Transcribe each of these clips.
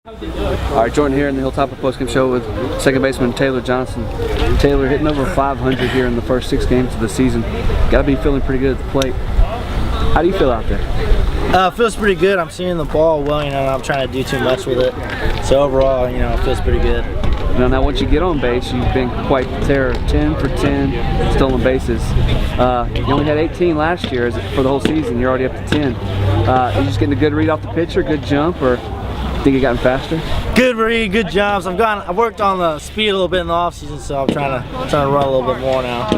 All right, Jordan here in the Hilltop Postgame Show with second baseman Taylor Johnson. Taylor hitting over 500 here in the first 6 games of the season. Got to be feeling pretty good at the plate. How do you feel out there? Feels pretty good. I'm seeing the ball well, I'm not trying to do too much with it. So overall, it feels pretty good. Now once you get on base, you've been quite the terror. 10 for 10 stolen bases. You only had 18 last year for the whole season. You're already up to 10. You just getting a good read off the pitcher, good jump, or think you gotten faster? Good read, good jumps. I've worked on the speed a little bit in the off season, so I'm trying to run a little bit more now.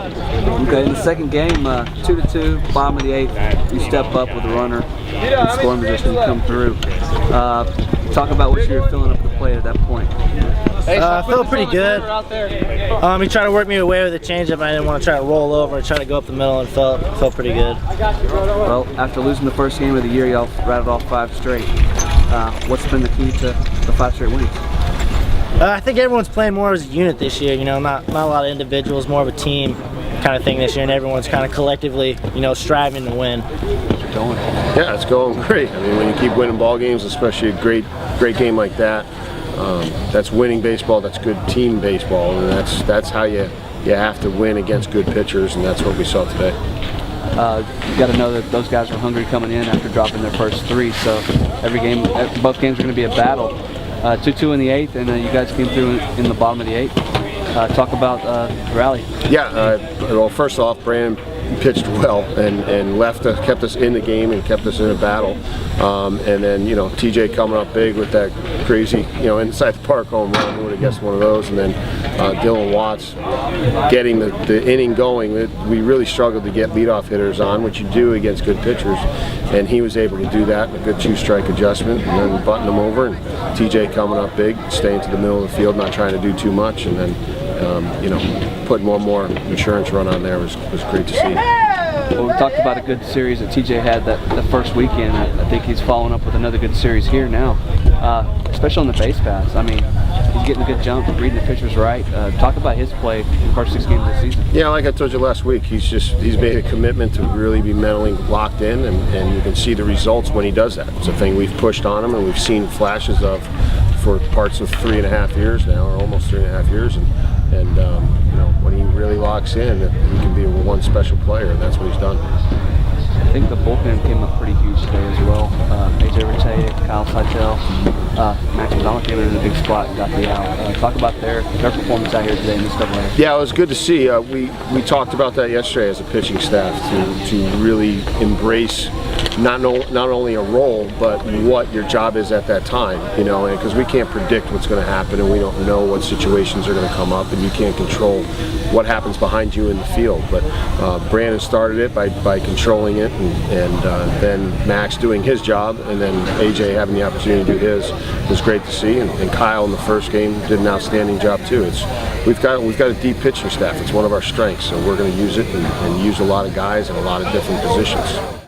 Okay, in the second game, 2-2, bottom of the 8th, you step up with a runner in scoring position to come through. Talk about what you were feeling up the plate at that point. I felt pretty good. He tried to work me away with a changeup. I didn't want to try to roll over and try to go up the middle, and felt pretty good. Well, after losing the first game of the year, y'all rattled off 5 straight. What's been the key to the 5 straight wins? I think everyone's playing more as a unit this year. Not a lot of individuals, more of a team kind of thing this year, and everyone's kind of collectively, striving to win. Yeah, it's going great. I mean, when you keep winning ball games, especially a great game like that, that's winning baseball. That's good team baseball, and that's how you have to win against good pitchers, and that's what we saw today. You got to know that those guys were hungry coming in after dropping their first 3. So both games are going to be a battle. 2-2 in the 8th, and you guys came through in the bottom of the 8th. Talk about the rally. Yeah. Well, first off, Brandon pitched well and kept us in the game and kept us in a battle. And then TJ coming up big with that crazy inside the park home run. Who would have guessed one of those? And then Dylan Watts getting the inning going. We really struggled to get leadoff hitters on, which you do against good pitchers, and he was able to do that with a good 2-strike adjustment, and then button them over. And TJ coming up big, staying to the middle of the field, not trying to do too much, and then putting one more insurance run on there was great to see. Well, we talked about a good series that TJ had the first weekend. I think he's following up with another good series here now, especially on the base paths. I mean, he's getting a good jump, reading the pitchers right. Talk about his play in the first 6 games of the season. Yeah, like I told you last week, he's made a commitment to really be mentally locked in, and you can see the results when he does that. It's a thing we've pushed on him, and we've seen flashes of for parts of 3.5 years now, or almost 3.5 years, and when he really locks in, he can be one special player, and that's what he's done. I think the bullpen came up pretty huge today as well. AJ Rete, Kyle Seitel, Max Gonzalez came in a big spot and got the out. Talk about their performance out here today in this doubleheader. Yeah, it was good to see. We talked about that yesterday as a pitching staff to really embrace not only a role, but what your job is at that time, because we can't predict what's going to happen, and we don't know what situations are going to come up, and you can't control what happens behind you in the field. But Brandon started it by controlling it, and then Max doing his job, and then AJ having the opportunity to do his was great to see, and Kyle in the first game did an outstanding job too. We've got a deep pitching staff. It's one of our strengths, so we're going to use it and use a lot of guys in a lot of different positions.